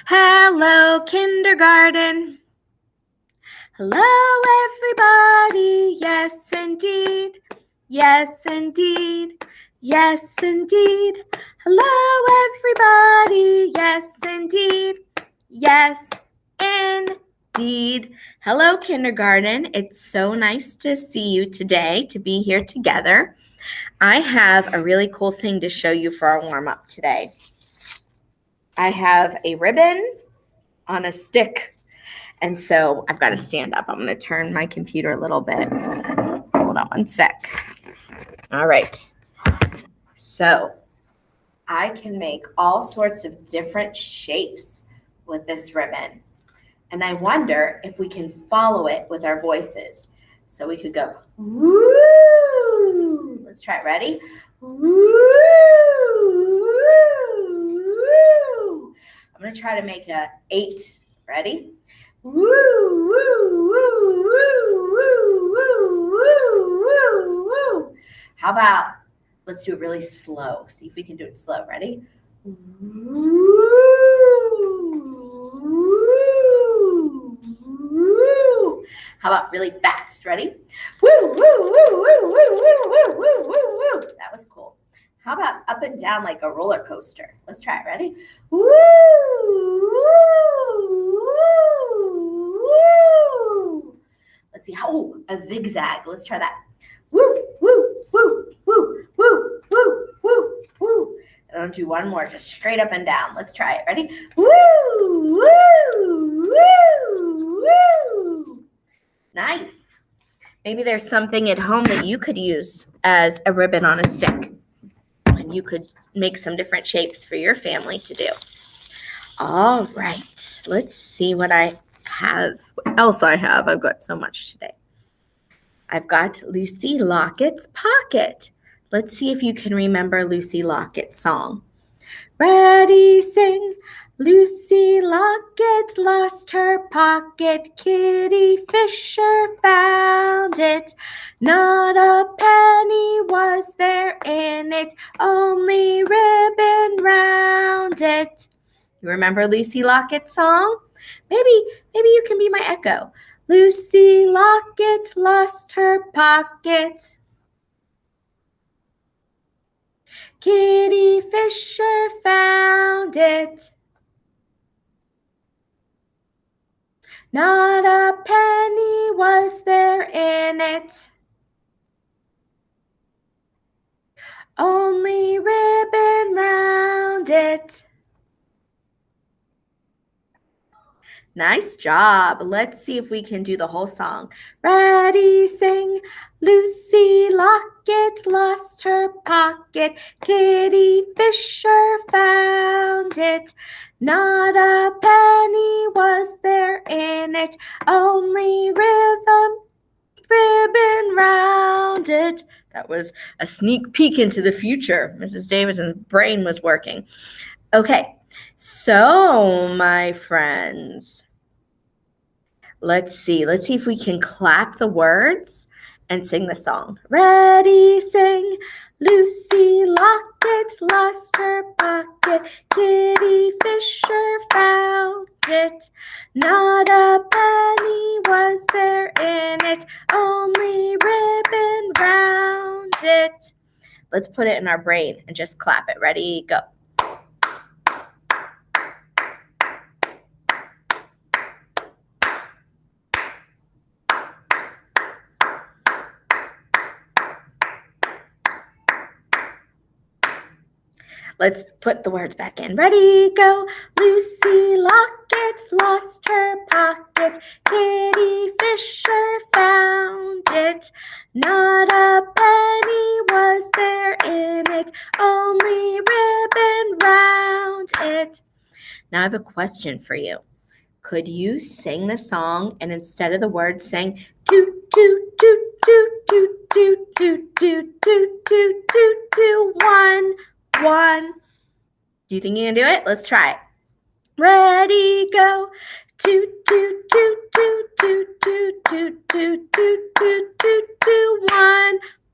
Hello, kindergarten. Hello, everybody. Yes, indeed. Yes, indeed. Yes, indeed. Hello, everybody. Yes, indeed. Yes, indeed. Hello, kindergarten. It's so nice to see you today, to be here together. I have a really cool thing to show you for our warm-up today. I have a ribbon on a stick. And so I've got to stand up. I'm going to turn my computer a little bit. Hold on one sec. All right. So I can make all sorts of different shapes with this ribbon. And I wonder if we can follow it with our voices. So we could go, woo. Let's try it. Ready? Woo. I'm going to try to make a 8. Ready? Woo, woo, woo, woo, woo, woo, woo, woo. How about, let's do it really slow. See if we can do it slow. Ready? Woo, woo, woo. How about really fast? Ready? Woo, woo, woo, woo, woo, woo, woo, woo, woo, woo. That was cool. How about up and down like a roller coaster? Let's try it. Ready? Woo, woo, woo. Let's see how, a zigzag. Let's try that. Woo, woo, woo, woo, woo, woo, woo, woo. And I'll do one more, just straight up and down. Let's try it. Ready? Woo, woo, woo, woo. Nice. Maybe there's something at home that you could use as a ribbon on a stick. And you could make some different shapes for your family to do. All right, let's see what I have. What else I have? I've got so much today. I've got Lucy Lockett's Pocket. Let's see if you can remember Lucy Lockett's song. Ready, sing. Lucy Lockett lost her pocket. Kitty Fisher found it. Not a penny was there in it, only ribbon round it. You remember Lucy Lockett's song? Maybe you can be my echo. Lucy Lockett lost her pocket. Kitty Fisher found it. Not a penny was there in it, only ribbon round it. Nice job. Let's see if we can do the whole song. Ready, sing. Lucy Lockett lost her pocket. Kitty Fisher found it. Not a penny was there in it, only ribbon round it. That was a sneak peek into the future. Mrs. Davidson's brain was working. Okay, so my friends, let's see if we can clap the words and sing the song. Ready, sing. Lucy Lockett lost her pocket. Kitty Fisher found it. Not a penny was there in it, only ribbon round it. Let's put it in our brain and just clap it. Ready, go. Let's put the words back in. Ready, go. Lucy Lockett lost her pocket. Kitty Fisher found it. Not a penny was there in it, only ribbon round it. Now I have a question for you. Could you sing the song and instead of the words sing toot, toot, toot, toot, toot, toot, toot, toot, toot, toot, toot, toot, one. Do you think you can do it? Let's try it. Ready, go. Toot, toot, toot, toot, toot, toot, toot, toot, toot, toot, toot, toot,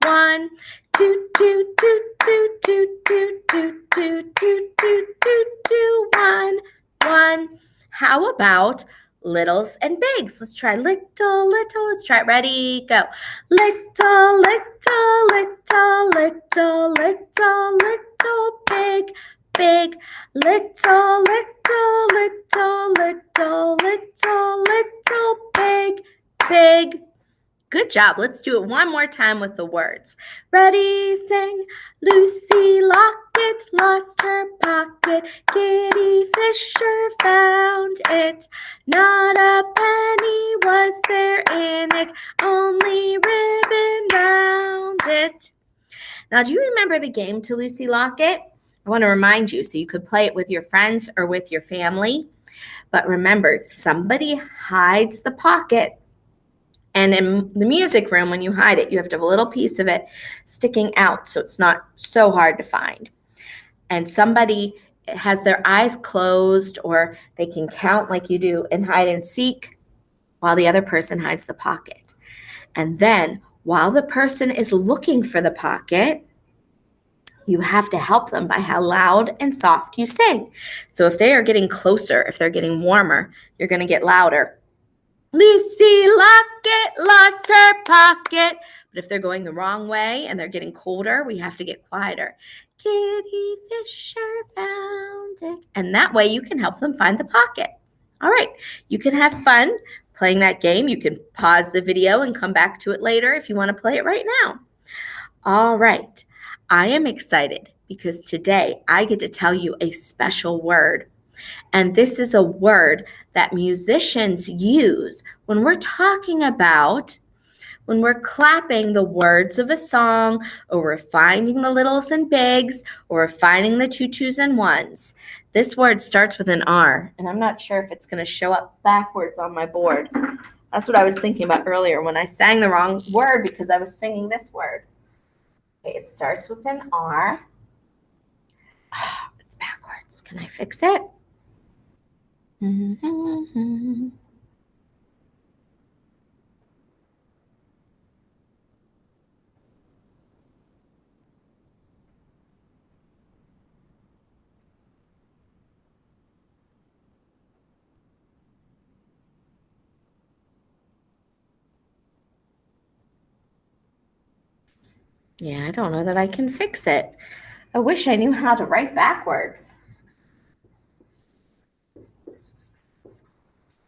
one. Toot, toot, toot, toot, toot, toot, toot, toot, toot, toot, toot, toot, one. How about littles and bigs? Let's try little, little. Let's try it. Ready, go. Little, little, little, little, little, little, big, big. Little, little, little, little, little, little, big, big. Good job. Let's do it one more time with the words. Ready, sing. Lucy Locket lost her pocket. Kitty Fisher found it. Not a penny was there in it, only ribbon round it. Now, do you remember the game to Lucy Locket? I want to remind you so you could play it with your friends or with your family. But remember, somebody hides the pocket. And in the music room, when you hide it, you have to have a little piece of it sticking out so it's not so hard to find. And somebody has their eyes closed, or they can count like you do in hide and seek while the other person hides the pocket. And then while the person is looking for the pocket, you have to help them by how loud and soft you sing. So if they are getting closer, if they're getting warmer, you're going to get louder. Lucy Locket lost her pocket. But if they're going the wrong way and they're getting colder, we have to get quieter. Kitty Fisher found it. And that way you can help them find the pocket. All right, you can have fun playing that game. You can pause the video and come back to it later if you want to play it right now. All right, I am excited because today I get to tell you a special word. And this is a word that musicians use when we're talking about, when we're clapping the words of a song, or we're finding the littles and bigs, or we're finding the tutus and ones. This word starts with an R, and I'm not sure if it's going to show up backwards on my board. That's what I was thinking about earlier when I sang the wrong word because I was singing this word. Okay, it starts with an R. Oh, it's backwards. Can I fix it? Mm-hmm. Yeah, I don't know that I can fix it. I wish I knew how to write backwards.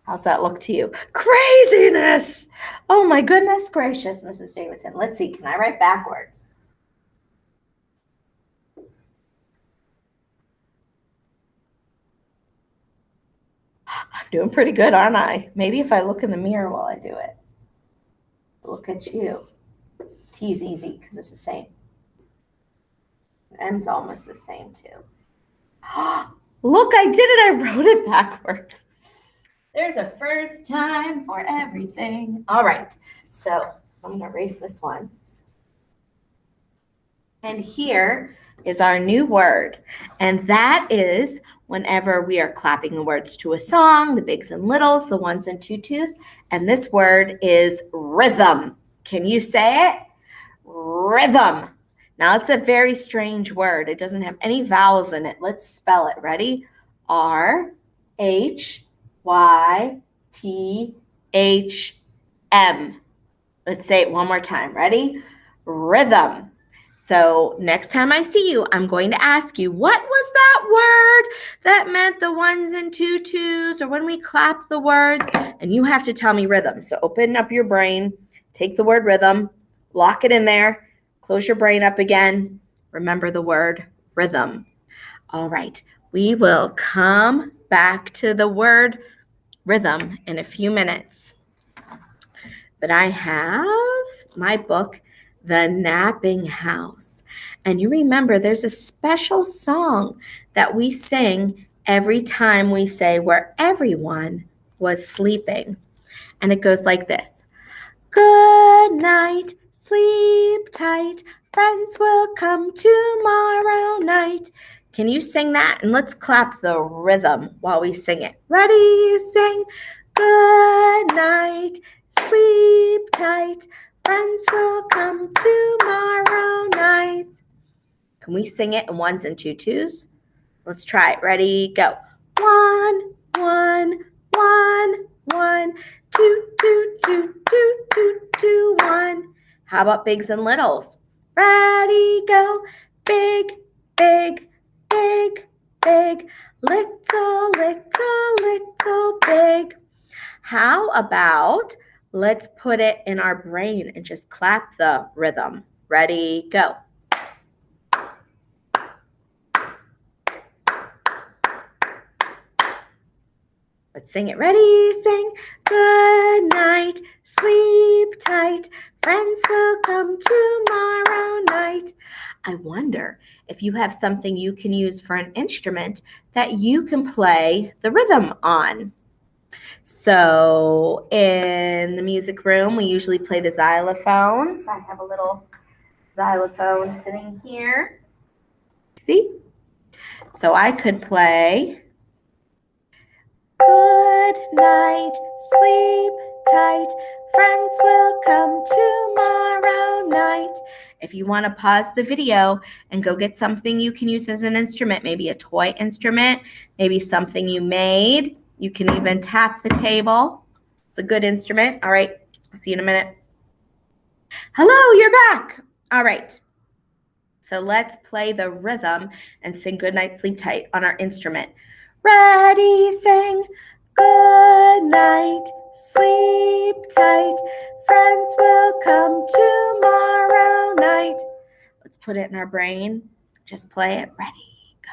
How's that look to you? Craziness! Oh my goodness gracious, Mrs. Davidson. Let's see, can I write backwards? I'm doing pretty good, aren't I? Maybe if I look in the mirror while I do it. Look at you. T is easy because it's the same. M's almost the same too. Look, I did it. I wrote it backwards. There's a first time for everything. All right, so I'm going to erase this one. And here is our new word. And that is whenever we are clapping the words to a song, the bigs and littles, the ones and tutus. And this word is rhythm. Can you say it? Rhythm. Now, it's a very strange word. It doesn't have any vowels in it. Let's spell it. Ready? R-H-Y-T-H-M. Let's say it one more time. Ready? Rhythm. So next time I see you, I'm going to ask you, what was that word that meant the ones and tutus, or when we clap the words? And you have to tell me rhythm. So open up your brain, take the word rhythm, lock it in there, close your brain up again. Remember the word rhythm. All right, we will come back to the word rhythm in a few minutes. But I have my book, The Napping House. And you remember there's a special song that we sing every time we say where everyone was sleeping. And it goes like this. Good night, sleep tight, friends will come tomorrow night. Can you sing that? And let's clap the rhythm while we sing it. Ready, sing. Good night, sleep tight, friends will come tomorrow night. Can we sing it in ones and tutus? Let's try it. Ready, go. 1, 1, 1, 2, 2, 2, 2, 2, 2, 1. How about bigs and littles? Ready, go. Big, big, big, big. Little, little, little, big. How about let's put it in our brain and just clap the rhythm. Ready, go. Let's sing it. Ready, sing. Good night, sleep tight. Friends will come tomorrow night. I wonder if you have something you can use for an instrument that you can play the rhythm on. So in the music room, we usually play the xylophones. I have a little xylophone sitting here. See? So I could play good night, sleep tight, friends will come tomorrow night. If you want to pause the video and go get something you can use as an instrument, maybe a toy instrument, maybe something you made, you can even tap the table. It's a good instrument. All right, I'll see you in a minute. Hello, you're back. All right. So let's play the rhythm and sing Good Night, Sleep Tight on our instrument. Ready, sing. Good night, sleep tight. Friends will come tomorrow night. Let's put it in our brain. Just play it. Ready, go.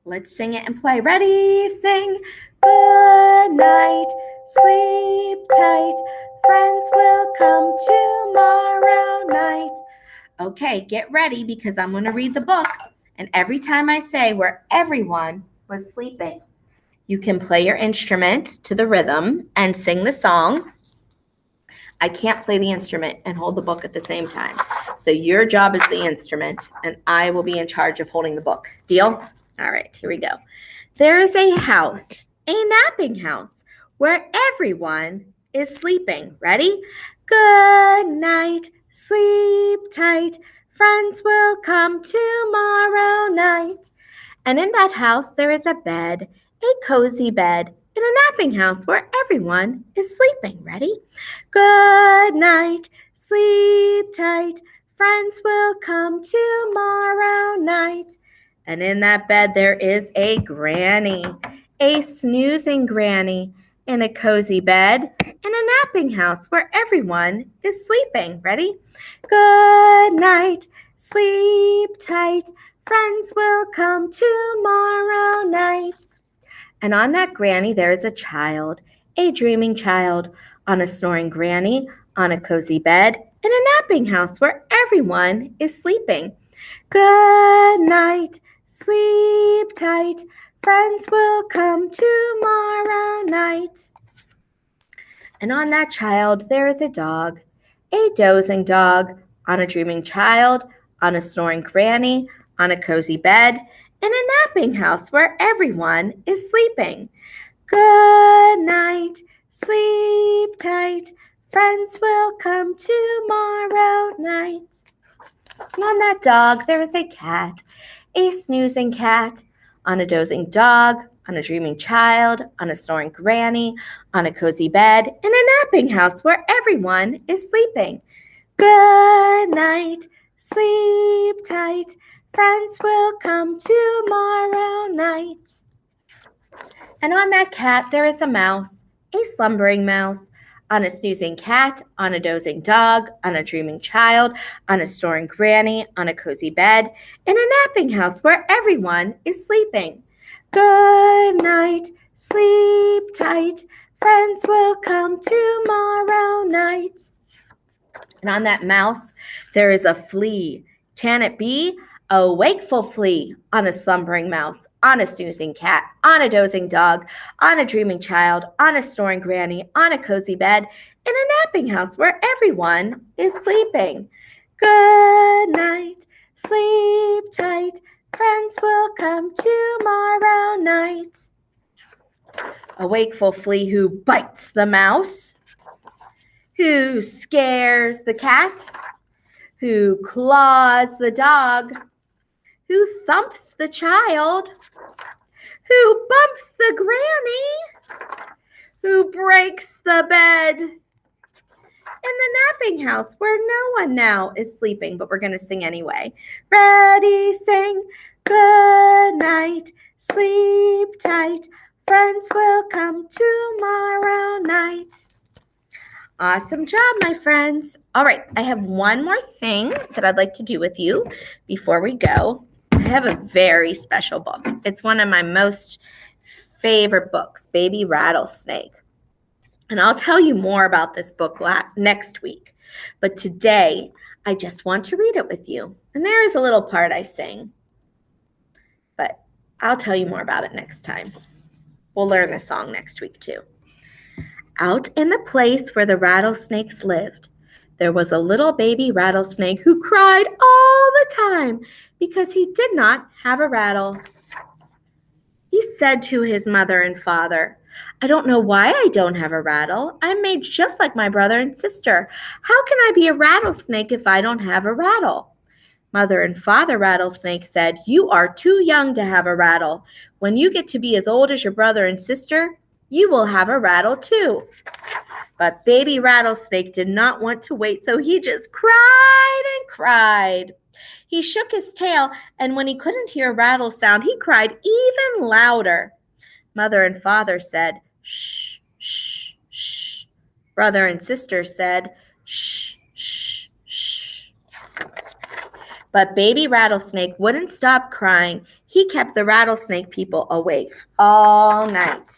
Let's sing it and play. Ready, sing. Good night, sleep tight. Friends will come tomorrow night. Okay, get ready because I'm going to read the book. And every time I say where everyone was sleeping, you can play your instrument to the rhythm and sing the song. I can't play the instrument and hold the book at the same time. So your job is the instrument, and I will be in charge of holding the book. Deal? All right, here we go. There is a house, a napping house, where everyone is sleeping. Ready? Good night, sleep tight. Friends will come tomorrow night. And in that house, there is a bed, a cozy bed, in a napping house where everyone is sleeping. Ready? Good night, sleep tight. Friends will come tomorrow night. And in that bed, there is a granny, a snoozing granny, in a cozy bed, in a napping house where everyone is sleeping. Ready? Good night, sleep tight. Friends will come tomorrow night. And on that granny, there is a child, a dreaming child, on a snoring granny, on a cozy bed, in a napping house where everyone is sleeping. Good night, sleep tight. Friends will come tomorrow night. And on that child, there is a dog, a dozing dog, on a dreaming child, on a snoring granny, on a cozy bed, in a napping house where everyone is sleeping. Good night, sleep tight. Friends will come tomorrow night. And on that dog, there is a cat, a snoozing cat, on a dozing dog, on a dreaming child, on a snoring granny, on a cozy bed, in a napping house where everyone is sleeping. Good night, sleep tight. Friends will come tomorrow night. And on that cat, there is a mouse, a slumbering mouse, on a snoozing cat, on a dozing dog, on a dreaming child, on a snoring granny, on a cozy bed, in a napping house where everyone is sleeping. Good night, sleep tight. Friends will come tomorrow night. And on that mouse, there is a flea. Can it be? A wakeful flea, on a slumbering mouse, on a snoozing cat, on a dozing dog, on a dreaming child, on a snoring granny, on a cozy bed, in a napping house where everyone is sleeping. Good night, sleep tight. Friends will come tomorrow night. A wakeful flea who bites the mouse, who scares the cat, who claws the dog, Who thumps the child? Who bumps the granny? Who breaks the bed? In the napping house where no one now is sleeping, but we're going to sing anyway. Ready, sing, good night, sleep tight. Friends will come tomorrow night. Awesome job, my friends. All right, I have one more thing that I'd like to do with you before we go. I have a very special book. It's one of my most favorite books, Baby Rattlesnake. And I'll tell you more about this book next week. But today, I just want to read it with you. And there is a little part I sing. But I'll tell you more about it next time. We'll learn the song next week, too. Out in the place where the rattlesnakes lived, there was a little baby rattlesnake who cried all the time because he did not have a rattle. He said to his mother and father, I don't know why I don't have a rattle. I'm made just like my brother and sister. How can I be a rattlesnake if I don't have a rattle? Mother and Father Rattlesnake said, You are too young to have a rattle. When you get to be as old as your brother and sister, you will have a rattle too. But Baby Rattlesnake did not want to wait, so he just cried and cried. He shook his tail, and when he couldn't hear a rattle sound, he cried even louder. Mother and Father said, Shh, shh, shh. Brother and sister said, Shh, shh, shh. But Baby Rattlesnake wouldn't stop crying. He kept the rattlesnake people awake all night.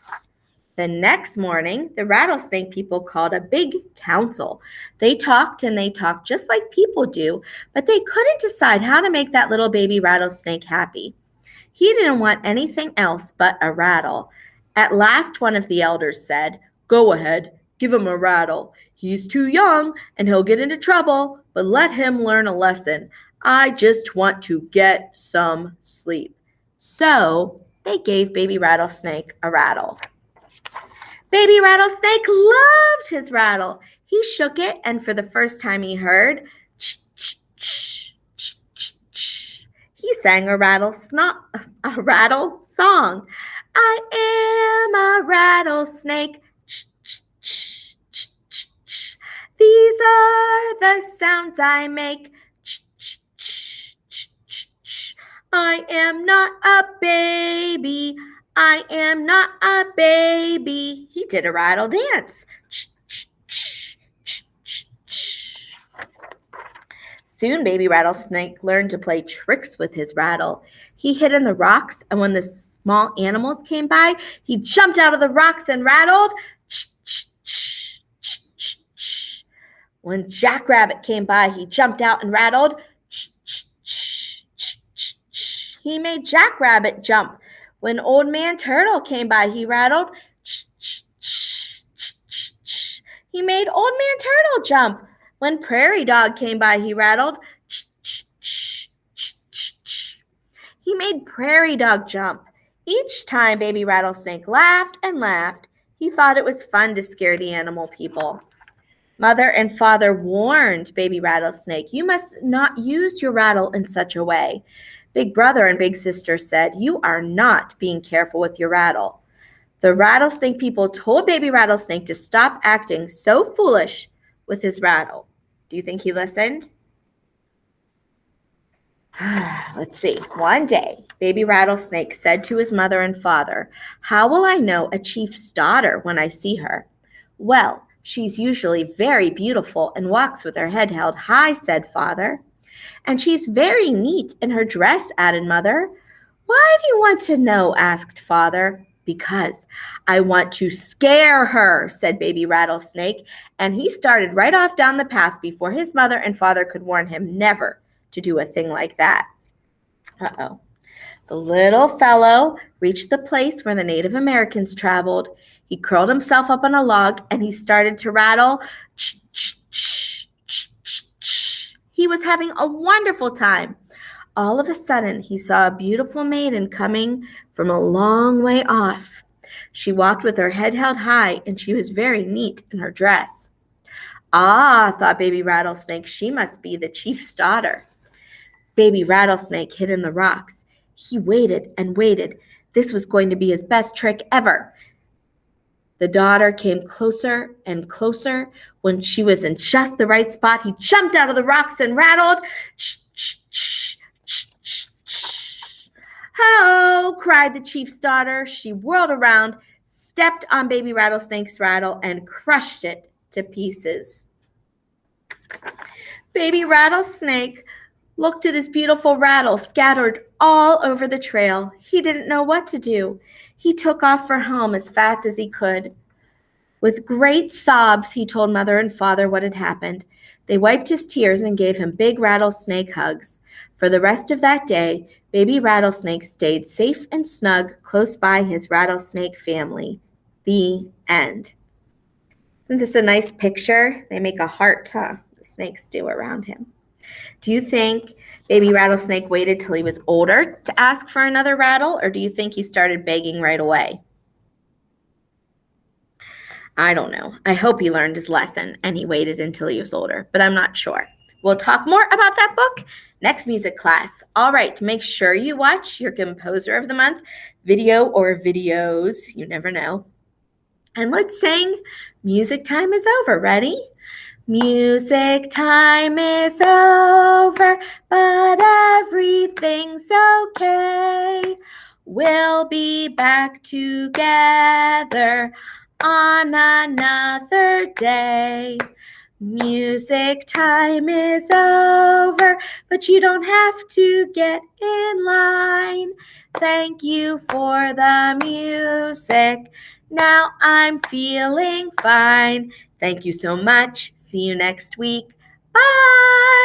The next morning, the rattlesnake people called a big council. They talked and they talked just like people do, but they couldn't decide how to make that little baby rattlesnake happy. He didn't want anything else but a rattle. At last, one of the elders said, Go ahead, give him a rattle. He's too young and he'll get into trouble, but let him learn a lesson. I just want to get some sleep. So they gave Baby Rattlesnake a rattle. Baby Rattlesnake loved his rattle. He shook it, and for the first time he heard, ch, ch, ch, ch, ch, ch. He sang a rattle song. I am a rattlesnake. Ch, ch, ch, ch, ch, ch. These are the sounds I make. Ch, ch, ch, ch, ch, ch. I am not a baby. I am not a baby. He did a rattle dance. Ch, ch, ch, ch, ch, ch. Soon Baby Rattlesnake learned to play tricks with his rattle. He hid in the rocks, and when the small animals came by, he jumped out of the rocks and rattled. Ch, ch, ch, ch, ch, ch. When Jackrabbit came by, he jumped out and rattled. Ch, ch, ch, ch, ch, ch. He made Jackrabbit jump. When Old Man Turtle came by, he rattled. Ch, ch, ch, ch, ch, ch. He made Old Man Turtle jump. When Prairie Dog came by, he rattled. Ch, ch, ch, ch, ch, ch. He made Prairie Dog jump. Each time Baby Rattlesnake laughed and laughed. He thought it was fun to scare the animal people. Mother and Father warned Baby Rattlesnake, You must not use your rattle in such a way. Big Brother and Big Sister said, You are not being careful with your rattle. The rattlesnake people told Baby Rattlesnake to stop acting so foolish with his rattle. Do you think he listened? Let's see. One day, Baby Rattlesnake said to his mother and father, How will I know a chief's daughter when I see her? Well, she's usually very beautiful and walks with her head held high, said father. And she's very neat in her dress, added Mother. Why do you want to know? Asked Father. Because I want to scare her, said Baby Rattlesnake, and he started right off down the path before his mother and father could warn him never to do a thing like that. Uh-oh. The little fellow reached the place where the Native Americans traveled. He curled himself up on a log and he started to rattle. Ch, ch, ch, ch, ch, ch. He was having a wonderful time. All of a sudden, he saw a beautiful maiden coming from a long way off. She walked with her head held high, and she was very neat in her dress. Ah, thought Baby Rattlesnake, she must be the chief's daughter. Baby Rattlesnake hid in the rocks. He waited and waited. This was going to be his best trick ever. The daughter came closer and closer. When she was in just the right spot, he jumped out of the rocks and rattled. "Ho!" cried the chief's daughter. She whirled around, stepped on Baby Rattlesnake's rattle, and crushed it to pieces. Baby Rattlesnake looked at his beautiful rattle scattered all over the trail. He didn't know what to do. He took off for home as fast as he could. With great sobs, he told Mother and Father what had happened. They wiped his tears and gave him big rattlesnake hugs. For the rest of that day, Baby Rattlesnake stayed safe and snug close by his rattlesnake family. The end. Isn't this a nice picture? They make a heart, huh? The snakes do around him. Do you think Baby Rattlesnake waited till he was older to ask for another rattle, or do you think he started begging right away? I don't know. I hope he learned his lesson and he waited until he was older, but I'm not sure. We'll talk more about that book next music class. All right, make sure you watch your Composer of the Month video or videos. You never know. And let's sing Music Time is Over. Ready? Music time is over, but everything's okay. We'll be back together on another day. Music time is over, but you don't have to get in line. Thank you for the music. Now I'm feeling fine. Thank you so much. See you next week. Bye.